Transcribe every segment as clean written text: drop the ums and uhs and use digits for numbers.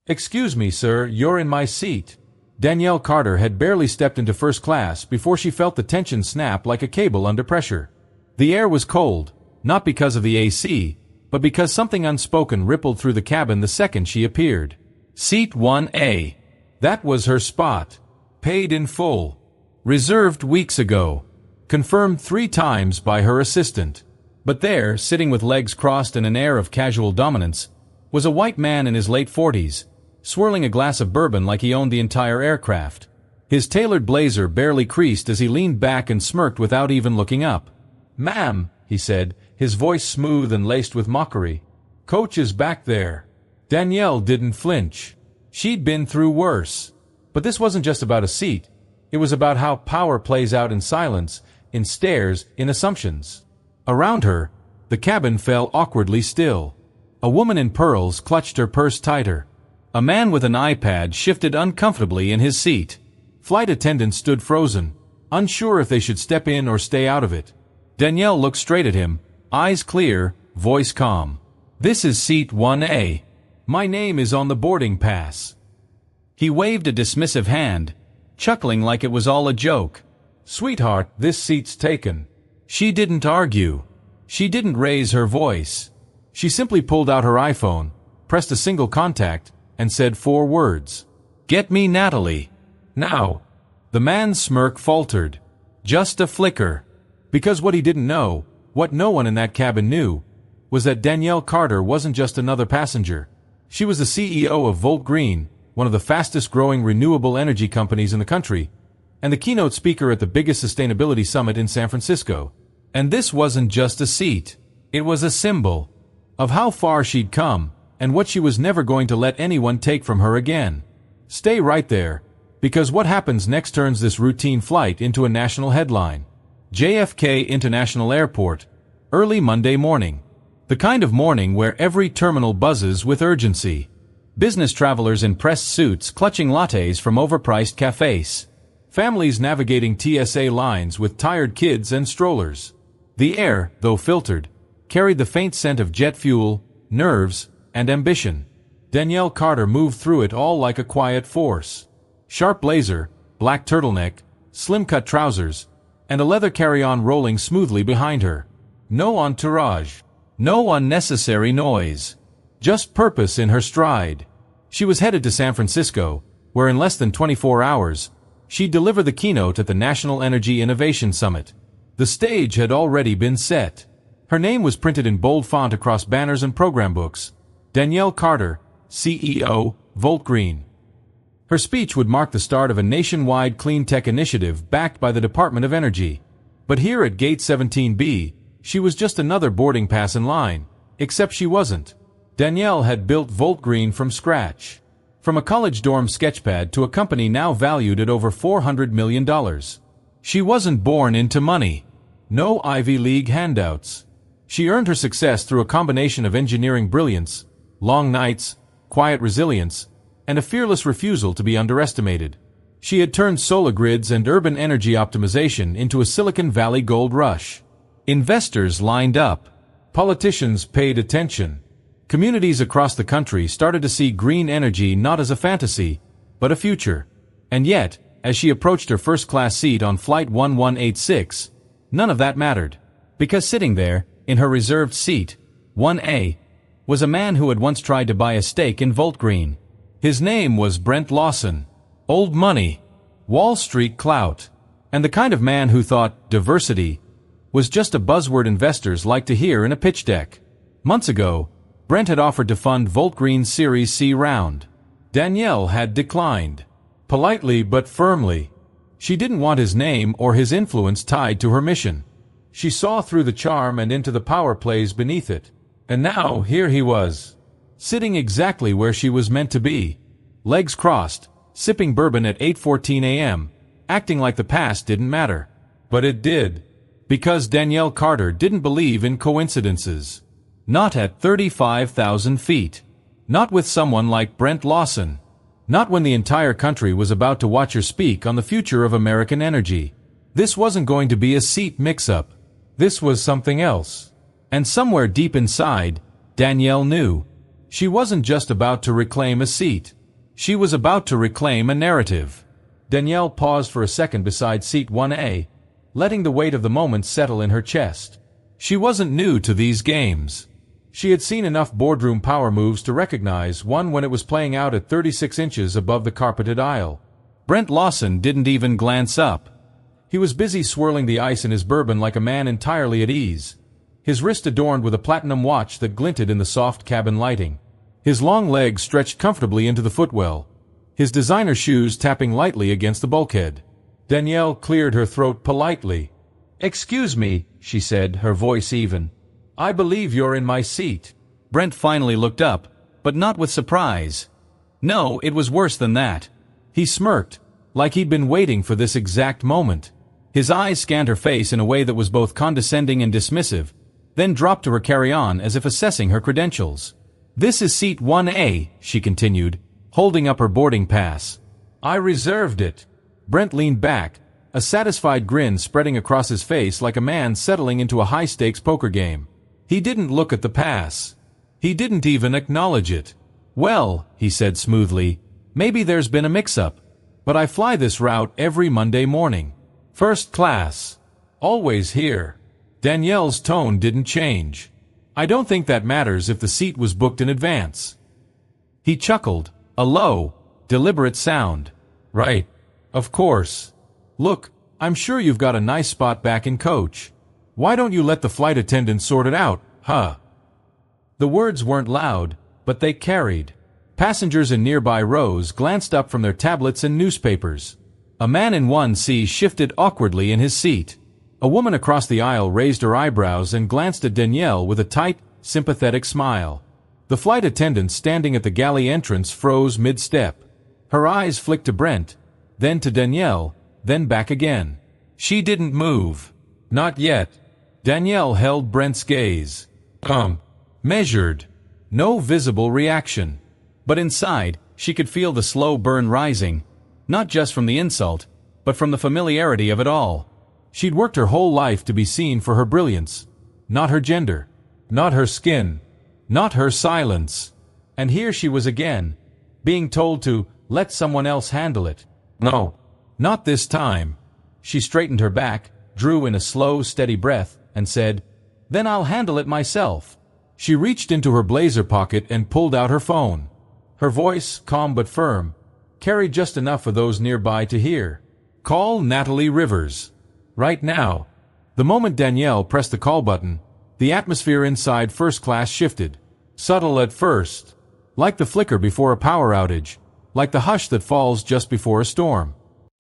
"Excuse me, sir, you're in my seat." Danielle Carter had barely stepped into first class before she felt the tension snap like a cable under pressure. The air was cold, not because of the AC, but because something unspoken rippled through the cabin the second she appeared. Seat 1A. That was her spot. Paid in full. Reserved weeks ago. Confirmed 3 times by her assistant. But there, sitting with legs crossed and an air of casual dominance, was a white man in his late 40s, swirling a glass of bourbon like he owned the entire aircraft. His tailored blazer barely creased as he leaned back and smirked without even looking up. "Ma'am," he said, his voice smooth and laced with mockery. "Coach is back there." Danielle didn't flinch. She'd been through worse. But this wasn't just about a seat. It was about how power plays out in silence, in stares, in assumptions. Around her, the cabin fell awkwardly still. A woman in pearls clutched her purse tighter. A man with an iPad shifted uncomfortably in his seat. Flight attendants stood frozen, unsure if they should step in or stay out of it. Danielle looked straight at him, eyes clear, voice calm. "This is seat 1A. My name is on the boarding pass." He waved a dismissive hand, chuckling like it was all a joke. "Sweetheart, this seat's taken." She didn't argue. She didn't raise her voice. She simply pulled out her iPhone, pressed a single contact, and said 4 words. "Get me Natalie. Now." The man's smirk faltered. Just a flicker. Because what he didn't know, what no one in that cabin knew, was that Danielle Carter wasn't just another passenger. She was the CEO of Volt Green, one of the fastest-growing renewable energy companies in the country, and the keynote speaker at the biggest sustainability summit in San Francisco. And this wasn't just a seat. It was a symbol of how far she'd come and what she was never going to let anyone take from her again. Stay right there, because what happens next turns this routine flight into a national headline. JFK International Airport, early Monday morning. The kind of morning where every terminal buzzes with urgency. Business travelers in pressed suits clutching lattes from overpriced cafes. Families navigating TSA lines with tired kids and strollers. The air, though filtered, carried the faint scent of jet fuel, nerves, and ambition. Danielle Carter moved through it all like a quiet force. Sharp blazer, black turtleneck, slim-cut trousers, and a leather carry-on rolling smoothly behind her. No entourage. No unnecessary noise. Just purpose in her stride. She was headed to San Francisco, where in less than 24 hours, she'd deliver the keynote at the National Energy Innovation Summit. The stage had already been set. Her name was printed in bold font across banners and program books. Danielle Carter, CEO, Volt Green. Her speech would mark the start of a nationwide clean tech initiative backed by the Department of Energy. But here at Gate 17B, she was just another boarding pass in line, except she wasn't. Danielle had built Volt Green from scratch. From a college dorm sketchpad to a company now valued at over $400 million. She wasn't born into money. No Ivy League handouts. She earned her success through a combination of engineering brilliance, long nights, quiet resilience, and a fearless refusal to be underestimated. She had turned solar grids and urban energy optimization into a Silicon Valley gold rush. Investors lined up. Politicians paid attention. Communities across the country started to see green energy not as a fantasy, but a future. And yet, as she approached her first-class seat on Flight 1186, none of that mattered. Because sitting there, in her reserved seat, 1A, was a man who had once tried to buy a stake in Volt Green. His name was Brent Lawson. Old money. Wall Street clout. And the kind of man who thought diversity was just a buzzword investors like to hear in a pitch deck. Months ago, Brent had offered to fund Volt Green's Series C round. Danielle had declined. Politely but firmly. She didn't want his name or his influence tied to her mission. She saw through the charm and into the power plays beneath it. And now, here he was, sitting exactly where she was meant to be. Legs crossed, sipping bourbon at 8:14 a.m., acting like the past didn't matter. But it did. Because Danielle Carter didn't believe in coincidences. Not at 35,000 feet. Not with someone like Brent Lawson. Not when the entire country was about to watch her speak on the future of American energy. This wasn't going to be a seat mix-up. This was something else. And somewhere deep inside, Danielle knew. She wasn't just about to reclaim a seat. She was about to reclaim a narrative. Danielle paused for a second beside seat 1A, letting the weight of the moment settle in her chest. She wasn't new to these games. She had seen enough boardroom power moves to recognize one when it was playing out at 36 inches above the carpeted aisle. Brent Lawson didn't even glance up. He was busy swirling the ice in his bourbon like a man entirely at ease, his wrist adorned with a platinum watch that glinted in the soft cabin lighting. His long legs stretched comfortably into the footwell, his designer shoes tapping lightly against the bulkhead. Danielle cleared her throat politely. "Excuse me," she said, her voice even. "I believe you're in my seat." Brent finally looked up, but not with surprise. No, it was worse than that. He smirked, like he'd been waiting for this exact moment. His eyes scanned her face in a way that was both condescending and dismissive, then dropped to her carry-on as if assessing her credentials. "This is seat 1A, she continued, holding up her boarding pass. "I reserved it." Brent leaned back, a satisfied grin spreading across his face like a man settling into a high-stakes poker game. He didn't look at the pass. He didn't even acknowledge it. "Well," he said smoothly, "maybe there's been a mix-up, but I fly this route every Monday morning. First class. Always here." Danielle's tone didn't change. "I don't think that matters if the seat was booked in advance." He chuckled, a low, deliberate sound. "Right. Of course. Look, I'm sure you've got a nice spot back in coach. Why don't you let the flight attendant sort it out, huh?" The words weren't loud, but they carried. Passengers in nearby rows glanced up from their tablets and newspapers. A man in 1C shifted awkwardly in his seat. A woman across the aisle raised her eyebrows and glanced at Danielle with a tight, sympathetic smile. The flight attendant standing at the galley entrance froze mid-step. Her eyes flicked to Brent, then to Danielle, then back again. She didn't move. Not yet. Danielle held Brent's gaze. Measured. No visible reaction. But inside, she could feel the slow burn rising, not just from the insult, but from the familiarity of it all. She'd worked her whole life to be seen for her brilliance, not her gender, not her skin, not her silence. And here she was again, being told to let someone else handle it. No, not this time. She straightened her back, drew in a slow, steady breath, and said, "Then I'll handle it myself." She reached into her blazer pocket and pulled out her phone. Her voice, calm but firm, carried just enough for those nearby to hear. "Call Natalie Rivers. Right now." The moment Danielle pressed the call button, the atmosphere inside first class shifted. Subtle at first, like the flicker before a power outage, like the hush that falls just before a storm.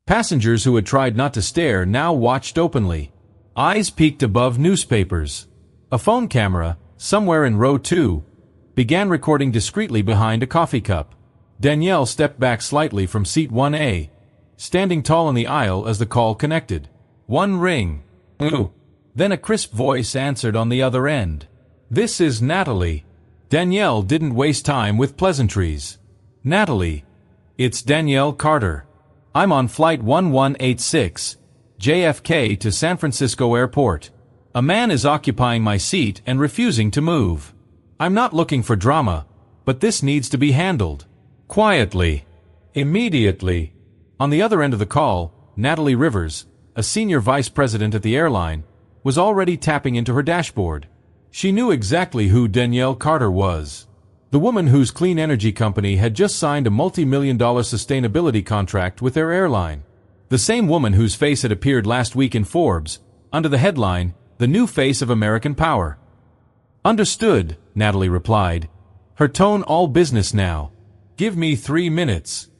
Passengers who had tried not to stare now watched openly. Eyes peeked above newspapers. A phone camera, somewhere in row 2, began recording discreetly behind a coffee cup. Danielle stepped back slightly from seat 1A, standing tall in the aisle as the call connected. One ring. Ooh. Then a crisp voice answered on the other end. "This is Natalie." Danielle didn't waste time with pleasantries. "Natalie, it's Danielle Carter. I'm on flight 1186, JFK to San Francisco Airport. A man is occupying my seat and refusing to move. I'm not looking for drama, but this needs to be handled. Quietly. Immediately." On the other end of the call, Natalie Rivers, a senior vice president at the airline, was already tapping into her dashboard. She knew exactly who Danielle Carter was. The woman whose clean energy company had just signed a multi-million-dollar sustainability contract with their airline. The same woman whose face had appeared last week in Forbes, under the headline, "The New Face of American Power." "Understood," Natalie replied, her tone all business now. "Give me 3 minutes."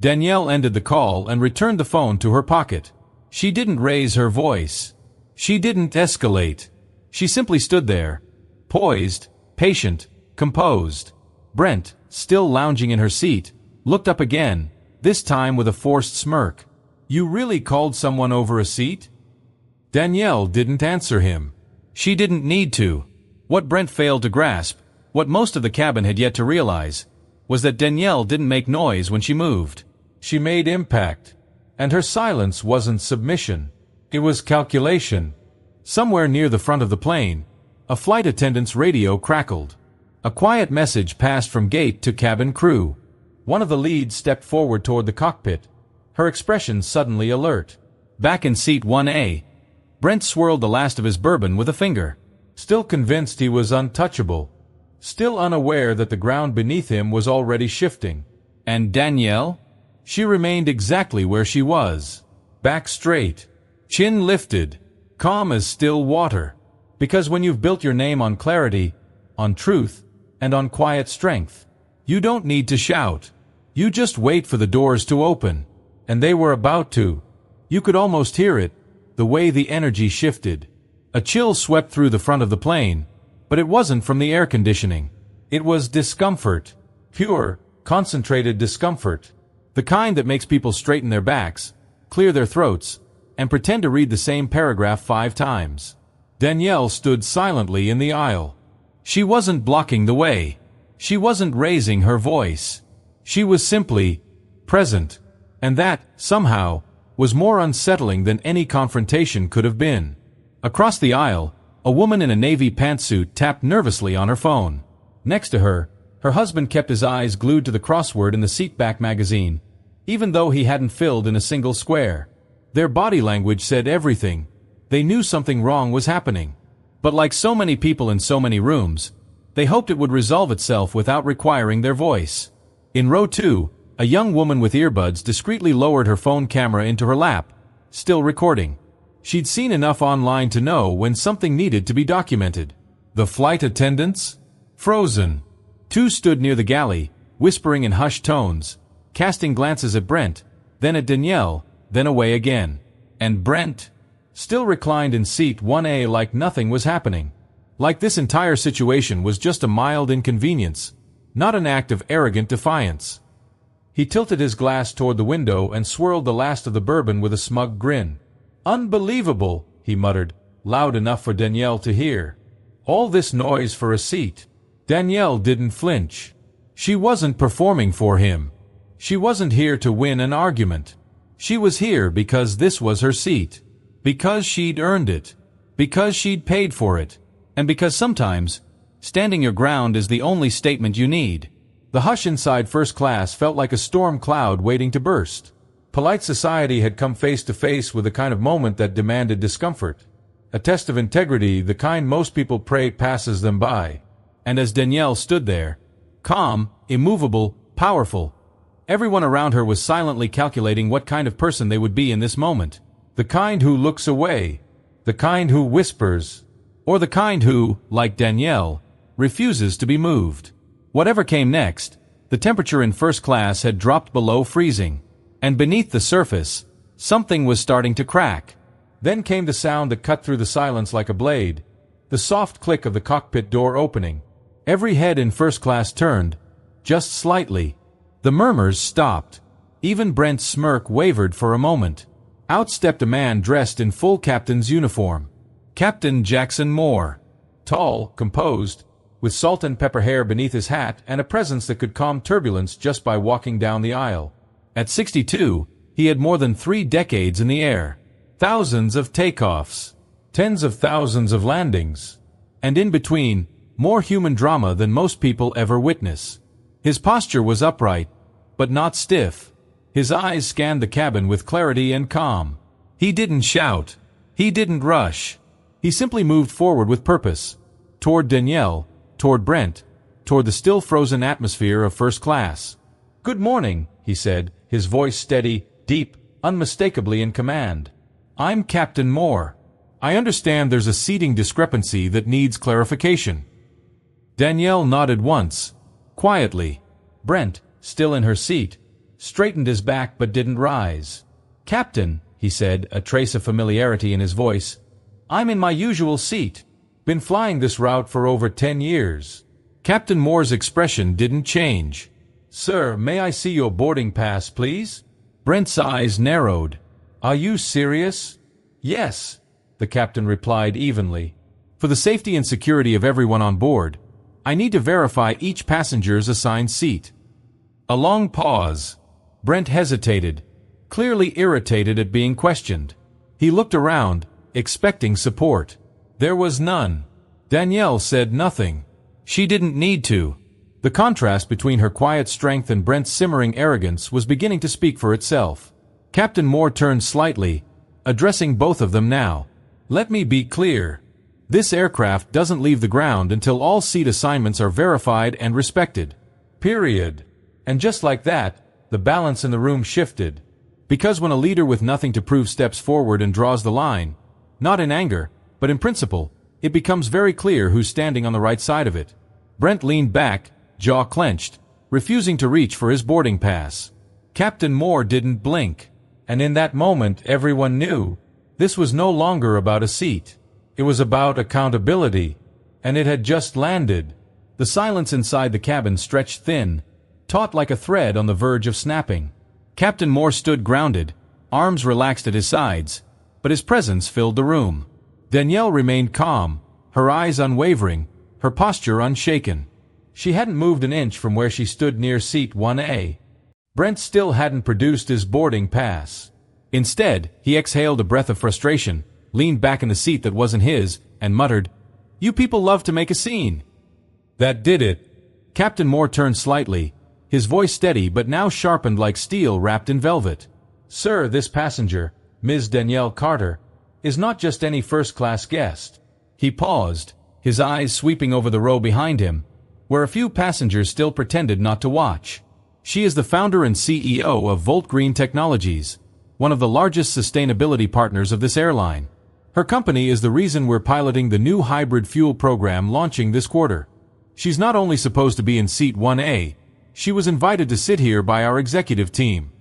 Danielle ended the call and returned the phone to her pocket. She didn't raise her voice. She didn't escalate. She simply stood there, poised, patient, composed. Brent, still lounging in her seat, looked up again, this time with a forced smirk. "You really called someone over a seat?" Danielle didn't answer him. She didn't need to. What Brent failed to grasp, what most of the cabin had yet to realize, was that Danielle didn't make noise when she moved. She made impact. And her silence wasn't submission. It was calculation. Somewhere near the front of the plane, a flight attendant's radio crackled. A quiet message passed from gate to cabin crew. One of the leads stepped forward toward the cockpit, her expression suddenly alert. Back in seat 1A, Brent swirled the last of his bourbon with a finger, still convinced he was untouchable, still unaware that the ground beneath him was already shifting. And Danielle? She remained exactly where she was, back straight, chin lifted, calm as still water. Because when you've built your name on clarity, on truth, and on quiet strength, you don't need to shout. You just wait for the doors to open. And they were about to. You could almost hear it, the way the energy shifted. A chill swept through the front of the plane, but it wasn't from the air conditioning. It was discomfort. Pure, concentrated discomfort. The kind that makes people straighten their backs, clear their throats, and pretend to read the same paragraph 5 times. Danielle stood silently in the aisle. She wasn't blocking the way. She wasn't raising her voice. She was simply present. And that, somehow, was more unsettling than any confrontation could have been. Across the aisle, a woman in a navy pantsuit tapped nervously on her phone. Next to her, her husband kept his eyes glued to the crossword in the seatback magazine, even though he hadn't filled in a single square. Their body language said everything. They knew something wrong was happening. But like so many people in so many rooms, they hoped it would resolve itself without requiring their voice. In row 2, a young woman with earbuds discreetly lowered her phone camera into her lap, still recording. She'd seen enough online to know when something needed to be documented. The flight attendants? Frozen. 2 stood near the galley, whispering in hushed tones, casting glances at Brent, then at Danielle, then away again. And Brent still reclined in seat 1A like nothing was happening. Like this entire situation was just a mild inconvenience, not an act of arrogant defiance. He tilted his glass toward the window and swirled the last of the bourbon with a smug grin. "Unbelievable," he muttered, loud enough for Danielle to hear. "All this noise for a seat." Danielle didn't flinch. She wasn't performing for him. She wasn't here to win an argument. She was here because this was her seat. Because she'd earned it. Because she'd paid for it. And because sometimes, standing your ground is the only statement you need. The hush inside first class felt like a storm cloud waiting to burst. Polite society had come face to face with the kind of moment that demanded discomfort. A test of integrity, the kind most people pray passes them by. And as Danielle stood there, calm, immovable, powerful, everyone around her was silently calculating what kind of person they would be in this moment. The kind who looks away, the kind who whispers, or the kind who, like Danielle, refuses to be moved. Whatever came next, the temperature in first class had dropped below freezing, and beneath the surface, something was starting to crack. Then came the sound that cut through the silence like a blade, the soft click of the cockpit door opening. Every head in first class turned, just slightly. The murmurs stopped. Even Brent's smirk wavered for a moment. Out stepped a man dressed in full captain's uniform. Captain Jackson Moore. Tall, composed, with salt and pepper hair beneath his hat and a presence that could calm turbulence just by walking down the aisle. At 62, he had more than 3 decades in the air. Thousands of takeoffs. Tens of thousands of landings. And in between, more human drama than most people ever witness. His posture was upright, but not stiff. His eyes scanned the cabin with clarity and calm. He didn't shout. He didn't rush. He simply moved forward with purpose. Toward Danielle, toward Brent, toward the still frozen atmosphere of first class. "Good morning," he said, his voice steady, deep, unmistakably in command. "I'm Captain Moore. I understand there's a seating discrepancy that needs clarification." Danielle nodded once, quietly. Brent, still in her seat, straightened his back but didn't rise. "Captain," he said, a trace of familiarity in his voice, "I'm in my usual seat. Been flying this route for over 10 years. Captain Moore's expression didn't change. "Sir, may I see your boarding pass, please?" Brent's eyes narrowed. "Are you serious?" "Yes," the captain replied evenly. "For the safety and security of everyone on board, I need to verify each passenger's assigned seat." A long pause. Brent hesitated, clearly irritated at being questioned. He looked around, expecting support. There was none. Danielle said nothing. She didn't need to. The contrast between her quiet strength and Brent's simmering arrogance was beginning to speak for itself. Captain Moore turned slightly, addressing both of them now. "Let me be clear. This aircraft doesn't leave the ground until all seat assignments are verified and respected. Period." And just like that, the balance in the room shifted. Because when a leader with nothing to prove steps forward and draws the line, not in anger, but in principle, it becomes very clear who's standing on the right side of it. Brent leaned back, jaw clenched, refusing to reach for his boarding pass. Captain Moore didn't blink. And in that moment everyone knew this was no longer about a seat. It was about accountability. And it had just landed. The silence inside the cabin stretched thin, taut like a thread on the verge of snapping. Captain Moore stood grounded, arms relaxed at his sides, but his presence filled the room. Danielle remained calm, her eyes unwavering, her posture unshaken. She hadn't moved an inch from where she stood near seat 1A. Brent still hadn't produced his boarding pass. Instead, he exhaled a breath of frustration, leaned back in the seat that wasn't his, and muttered, "You people love to make a scene." That did it. Captain Moore turned slightly, his voice steady but now sharpened like steel wrapped in velvet. "Sir, this passenger, Ms. Danielle Carter, is not just any first-class guest." He paused, his eyes sweeping over the row behind him, where a few passengers still pretended not to watch. "She is the founder and CEO of Volt Green Technologies, one of the largest sustainability partners of this airline. Her company is the reason we're piloting the new hybrid fuel program launching this quarter. She's not only supposed to be in seat 1A, she was invited to sit here by our executive team."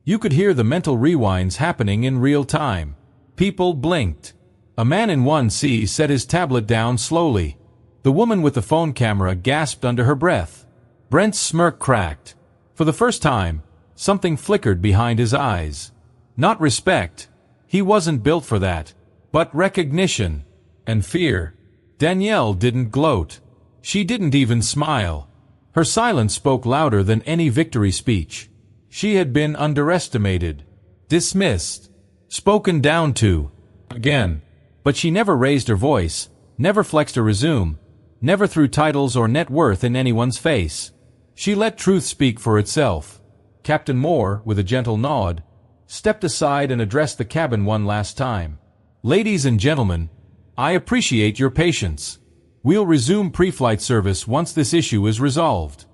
You could hear the mental rewinds happening in real time. People blinked. A man in 1C set his tablet down slowly. The woman with the phone camera gasped under her breath. Brent's smirk cracked. For the first time, something flickered behind his eyes. Not respect. He wasn't built for that. But recognition. And fear. Danielle didn't gloat. She didn't even smile. Her silence spoke louder than any victory speech. She had been underestimated. Dismissed. Spoken down to. Again. But she never raised her voice, never flexed a resume, never threw titles or net worth in anyone's face. She let truth speak for itself. Captain Moore, with a gentle nod, stepped aside and addressed the cabin one last time. "Ladies and gentlemen, I appreciate your patience. We'll resume pre-flight service once this issue is resolved."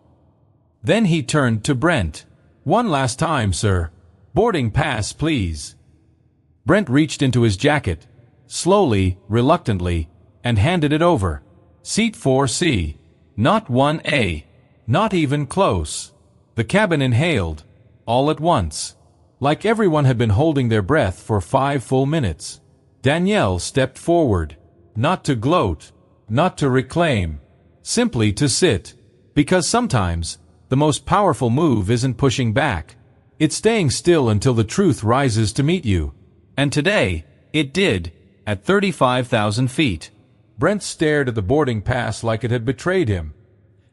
Then he turned to Brent. "One last time, sir. Boarding pass, please." Brent reached into his jacket, slowly, reluctantly, and handed it over. Seat 4C. Not 1A. Not even close. The cabin inhaled, all at once. Like everyone had been holding their breath for 5 full minutes. Danielle stepped forward. Not to gloat, not to reclaim, simply to sit. Because sometimes, the most powerful move isn't pushing back. It's staying still until the truth rises to meet you. And today, it did, at 35,000 feet. Brent stared at the boarding pass like it had betrayed him.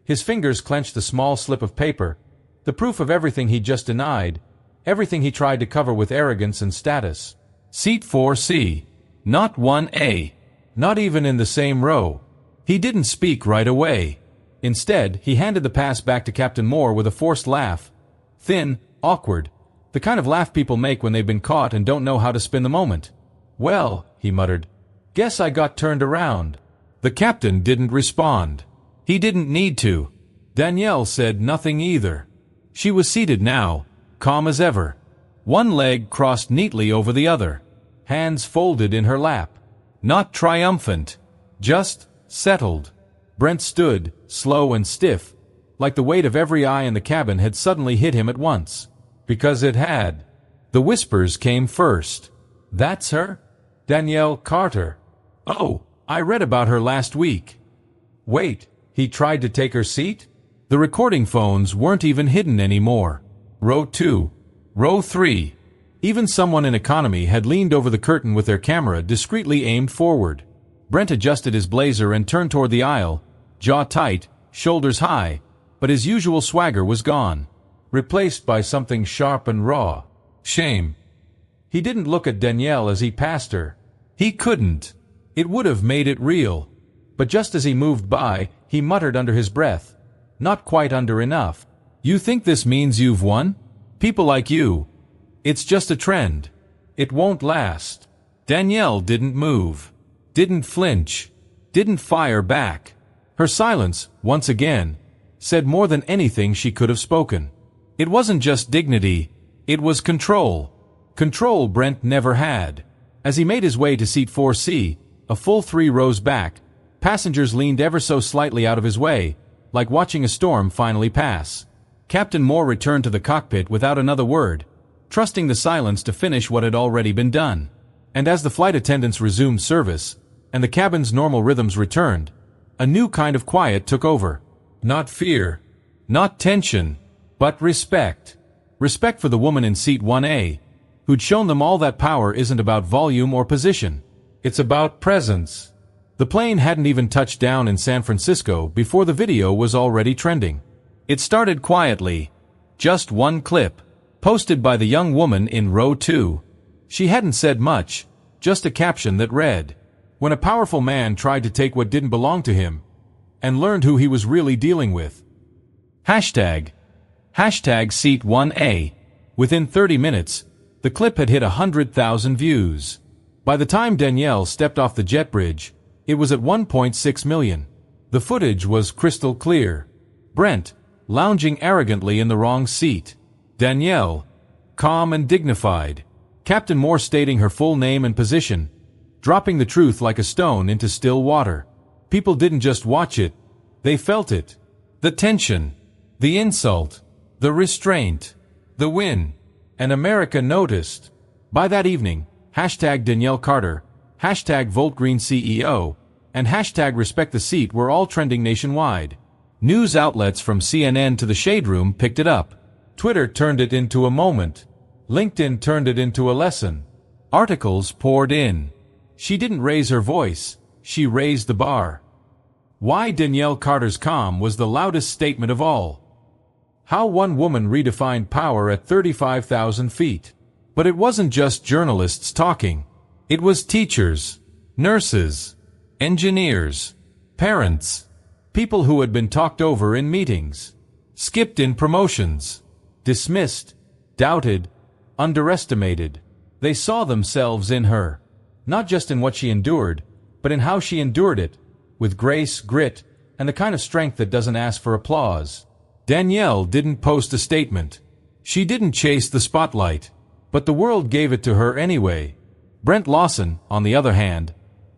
His fingers clenched the small slip of paper, the proof of everything he just denied, everything he tried to cover with arrogance and status. Seat 4C. Not 1A. Not even in the same row. He didn't speak right away. Instead, he handed the pass back to Captain Moore with a forced laugh. Thin, awkward, the kind of laugh people make when they've been caught and don't know how to spin the moment. "Well," he muttered, "guess I got turned around." The captain didn't respond. He didn't need to. Danielle said nothing either. She was seated now, calm as ever. One leg crossed neatly over the other, hands folded in her lap. Not triumphant, just settled. Brent stood, slow and stiff, like the weight of every eye in the cabin had suddenly hit him at once. Because it had. The whispers came first. "That's her? Danielle Carter. Oh, I read about her last week." Wait, he tried to take her seat? The recording phones weren't even hidden anymore. Row 2. Row 3. Even someone in economy had leaned over the curtain with their camera discreetly aimed forward. Brent adjusted his blazer and turned toward the aisle, jaw tight, shoulders high, but his usual swagger was gone, replaced by something sharp and raw. Shame. He didn't look at Danielle as he passed her. He couldn't. It would have made it real. But just as he moved by, he muttered under his breath, Not quite under enough. You think this means you've won? People like you. It's just a trend. It won't last. Danielle didn't move. Didn't flinch. Didn't fire back. Her silence, once again, said more than anything she could have spoken. It wasn't just dignity. It was control. Control Brent never had. As he made his way to seat 4C, a full 3 rows back, passengers leaned ever so slightly out of his way, like watching a storm finally pass. Captain Moore returned to the cockpit without another word, trusting the silence to finish what had already been done. And as the flight attendants resumed service, and the cabin's normal rhythms returned, a new kind of quiet took over. Not fear, not tension, but respect. Respect for the woman in seat 1A, who'd shown them all that power isn't about volume or position. It's about presence. The plane hadn't even touched down in San Francisco before the video was already trending. It started quietly. Just one clip, posted by the young woman in row 2. She hadn't said much, just a caption that read, "When a powerful man tried to take what didn't belong to him, and learned who he was really dealing with." Hashtag seat 1A. Within 30 minutes, the clip had hit 100,000 views. By the time Danielle stepped off the jet bridge, it was at 1.6 million. The footage was crystal clear. Brent, lounging arrogantly in the wrong seat. Danielle, calm and dignified. Captain Moore stating her full name and position, dropping the truth like a stone into still water. People didn't just watch it, they felt it. The tension, the insult, the restraint, the win. And America noticed. By that evening, hashtag Danielle Carter, hashtag VoltGreen CEO, and hashtag Respect the Seat were all trending nationwide. News outlets from CNN to the Shade Room picked it up. Twitter turned it into a moment. LinkedIn turned it into a lesson. Articles poured in. She didn't raise her voice, she raised the bar. Why Danielle Carter's calm was the loudest statement of all. How one woman redefined power at 35,000 feet. But it wasn't just journalists talking. It was teachers, nurses, engineers, parents, people who had been talked over in meetings, skipped in promotions, dismissed, doubted, underestimated. They saw themselves in her, not just in what she endured, but in how she endured it, with grace, grit, and the kind of strength that doesn't ask for applause. Danielle didn't post a statement. She didn't chase the spotlight, but the world gave it to her anyway. Brent Lawson, on the other hand,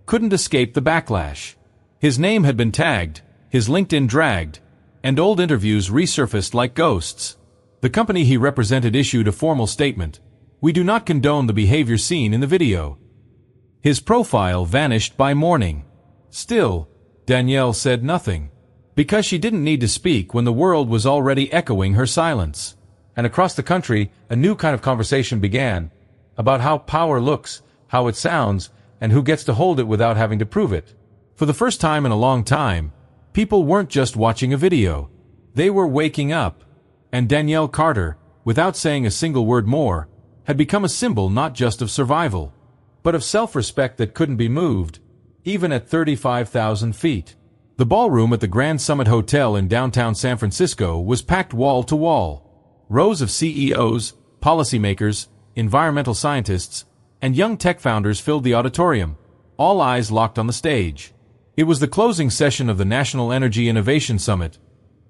couldn't escape the backlash. His name had been tagged, his LinkedIn dragged, and old interviews resurfaced like ghosts. The company he represented issued a formal statement. "We do not condone the behavior seen in the video." His profile vanished by morning. Still, Danielle said nothing, because she didn't need to speak when the world was already echoing her silence. And across the country, a new kind of conversation began, about how power looks, how it sounds, and who gets to hold it without having to prove it. For the first time in a long time, people weren't just watching a video. They were waking up. And Danielle Carter, without saying a single word more, had become a symbol not just of survival, but of self-respect that couldn't be moved, even at 35,000 feet. The ballroom at the Grand Summit Hotel in downtown San Francisco was packed wall to wall. Rows of CEOs, policymakers, environmental scientists, and young tech founders filled the auditorium, all eyes locked on the stage. It was the closing session of the National Energy Innovation Summit,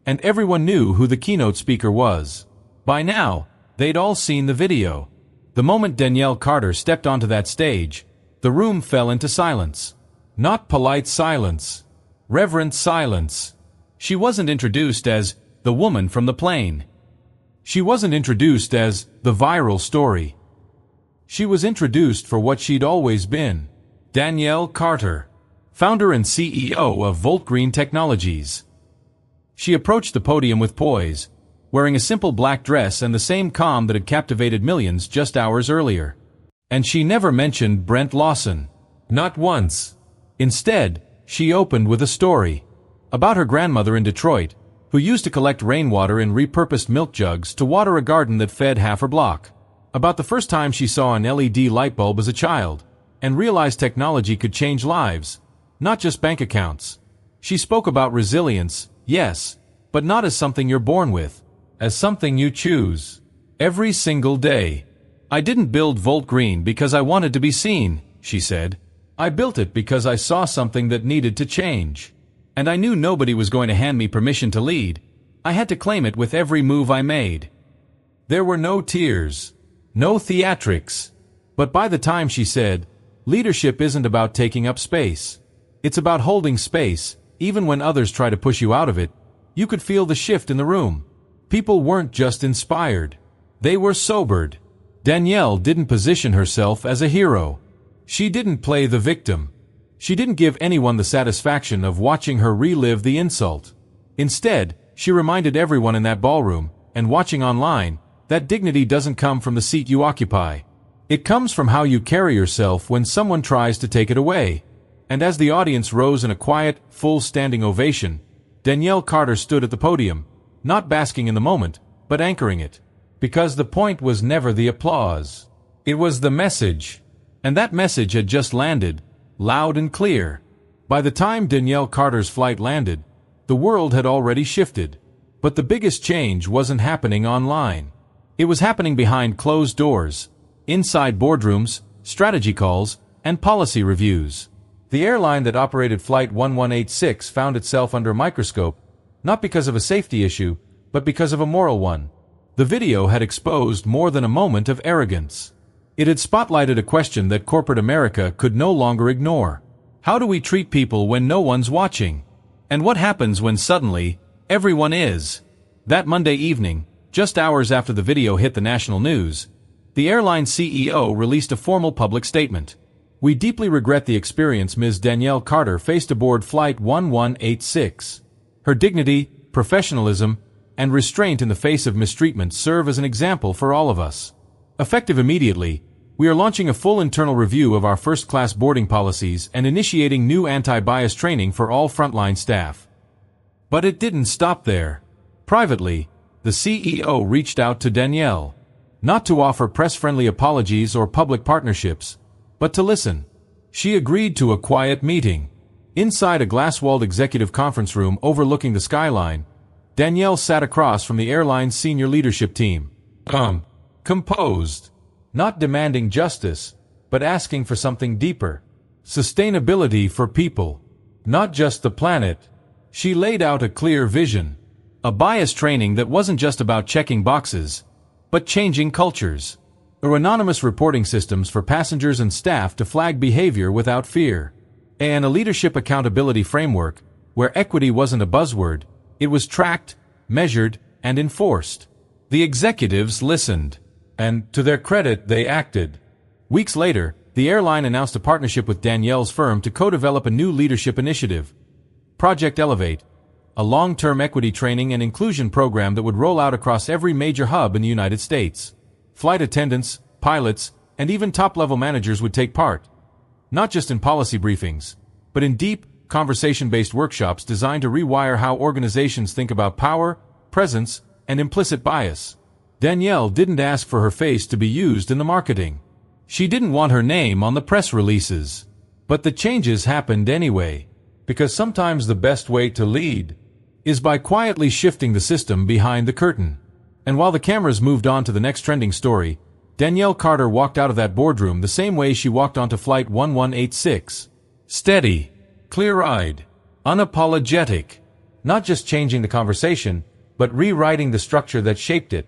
and everyone knew who the keynote speaker was. By now, they'd all seen the video. The moment Danielle Carter stepped onto that stage, the room fell into silence. Not polite silence. Reverent silence. She wasn't introduced as the woman from the plane. She wasn't introduced as the viral story. She was introduced for what she'd always been. Danielle Carter, founder and CEO of VoltGreen Technologies. She approached the podium with poise, wearing a simple black dress and the same calm that had captivated millions just hours earlier. And she never mentioned Brent Lawson. Not once. Instead, she opened with a story about her grandmother in Detroit, who used to collect rainwater in repurposed milk jugs to water a garden that fed half her block. About the first time she saw an LED light bulb as a child, and realized technology could change lives, not just bank accounts. She spoke about resilience, yes, but not as something you're born with, as something you choose. Every single day. I didn't build Volt Green because I wanted to be seen, she said. I built it because I saw something that needed to change. And I knew nobody was going to hand me permission to lead. I had to claim it with every move I made. There were no tears, no theatrics. But by the time she said, leadership isn't about taking up space. It's about holding space, even when others try to push you out of it, you could feel the shift in the room. People weren't just inspired. They were sobered. Danielle didn't position herself as a hero. She didn't play the victim. She didn't give anyone the satisfaction of watching her relive the insult. Instead, she reminded everyone in that ballroom, and watching online, that dignity doesn't come from the seat you occupy. It comes from how you carry yourself when someone tries to take it away. And as the audience rose in a quiet, full standing ovation, Danielle Carter stood at the podium, not basking in the moment, but anchoring it. Because the point was never the applause. It was the message. And that message had just landed, loud and clear. By the time Danielle Carter's flight landed, the world had already shifted. But the biggest change wasn't happening online. It was happening behind closed doors, inside boardrooms, strategy calls, and policy reviews. The airline that operated Flight 1186 found itself under a microscope, not because of a safety issue, but because of a moral one. The video had exposed more than a moment of arrogance. It had spotlighted a question that corporate America could no longer ignore. How do we treat people when no one's watching? And what happens when suddenly, everyone is? That Monday evening, just hours after the video hit the national news, the airline CEO released a formal public statement. We deeply regret the experience Ms. Danielle Carter faced aboard Flight 1186. Her dignity, professionalism, and restraint in the face of mistreatment serve as an example for all of us. Effective immediately, we are launching a full internal review of our first-class boarding policies and initiating new anti-bias training for all frontline staff. But it didn't stop there. Privately, the CEO reached out to Danielle, not to offer press-friendly apologies or public partnerships, but to listen. She agreed to a quiet meeting. Inside a glass-walled executive conference room overlooking the skyline, Danielle sat across from the airline's senior leadership team. Composed. Not demanding justice, but asking for something deeper. Sustainability for people. Not just the planet. She laid out a clear vision. A bias training that wasn't just about checking boxes, but changing cultures. Or anonymous reporting systems for passengers and staff to flag behavior without fear. And a leadership accountability framework, where equity wasn't a buzzword, it was tracked, measured, and enforced. The executives listened. And, to their credit, they acted. Weeks later, the airline announced a partnership with Danielle's firm to co-develop a new leadership initiative. Project Elevate, a long-term equity training and inclusion program that would roll out across every major hub in the United States. Flight attendants, pilots, and even top-level managers would take part. Not just in policy briefings, but in deep, conversation-based workshops designed to rewire how organizations think about power, presence, and implicit bias. Danielle didn't ask for her face to be used in the marketing. She didn't want her name on the press releases. But the changes happened anyway, because sometimes the best way to lead is by quietly shifting the system behind the curtain. And while the cameras moved on to the next trending story, Danielle Carter walked out of that boardroom the same way she walked onto Flight 1186. Steady, clear-eyed, unapologetic, not just changing the conversation, but rewriting the structure that shaped it.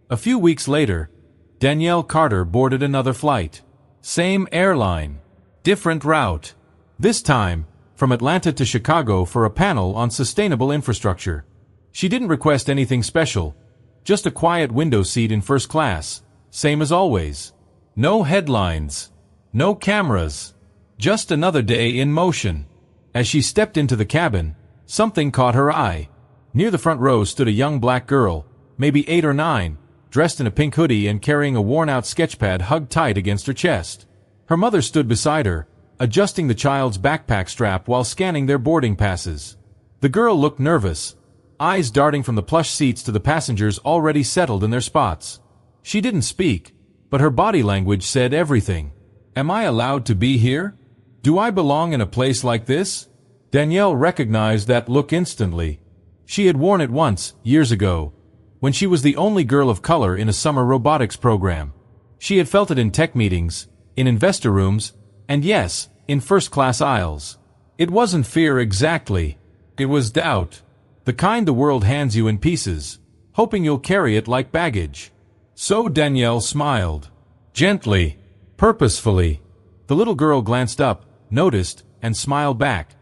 A few weeks later, Danielle Carter boarded another flight. Same airline, different route. This time, from Atlanta to Chicago for a panel on sustainable infrastructure. She didn't request anything special, just a quiet window seat in first class, same as always. No headlines, no cameras, just another day in motion. As she stepped into the cabin, something caught her eye. Near the front row stood a young black girl, maybe 8 or 9, dressed in a pink hoodie and carrying a worn-out sketchpad hugged tight against her chest. Her mother stood beside her, adjusting the child's backpack strap while scanning their boarding passes. The girl looked nervous, eyes darting from the plush seats to the passengers already settled in their spots. She didn't speak, but her body language said everything. Am I allowed to be here? Do I belong in a place like this? Danielle recognized that look instantly. She had worn it once, years ago, when she was the only girl of color in a summer robotics program. She had felt it in tech meetings, in investor rooms, and yes, in first-class aisles. It wasn't fear exactly. It was doubt. The kind the world hands you in pieces, hoping you'll carry it like baggage. So Danielle smiled. Gently, purposefully. The little girl glanced up, noticed, and smiled back.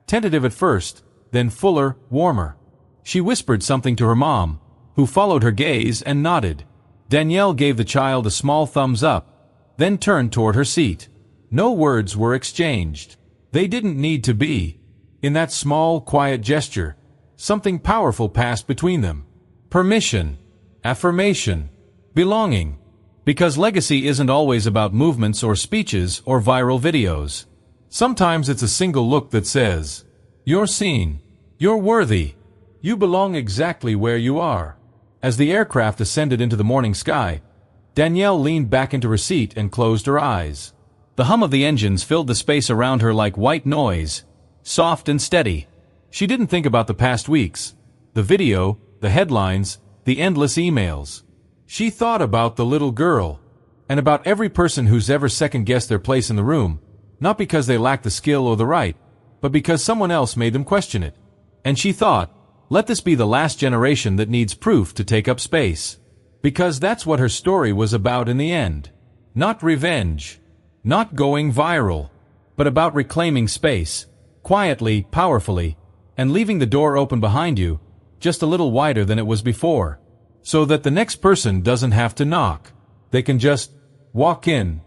Tentative at first, then fuller, warmer. She whispered something to her mom, who followed her gaze and nodded. Danielle gave the child a small thumbs up, then turned toward her seat. No words were exchanged. They didn't need to be. In that small, quiet gesture, something powerful passed between them. Permission, affirmation, belonging. Because legacy isn't always about movements or speeches or viral videos. Sometimes it's a single look that says, "You're seen. You're worthy. You belong exactly where you are." As the aircraft ascended into the morning sky, Danielle leaned back into her seat and closed her eyes. The hum of the engines filled the space around her like white noise, soft and steady. She didn't think about the past weeks, the video, the headlines, the endless emails. She thought about the little girl, and about every person who's ever second-guessed their place in the room, not because they lacked the skill or the right, but because someone else made them question it. And she thought, let this be the last generation that needs proof to take up space. Because that's what her story was about in the end. Not revenge, not going viral, but about reclaiming space, quietly, powerfully, and leaving the door open behind you, just a little wider than it was before, so that the next person doesn't have to knock. They can just walk in.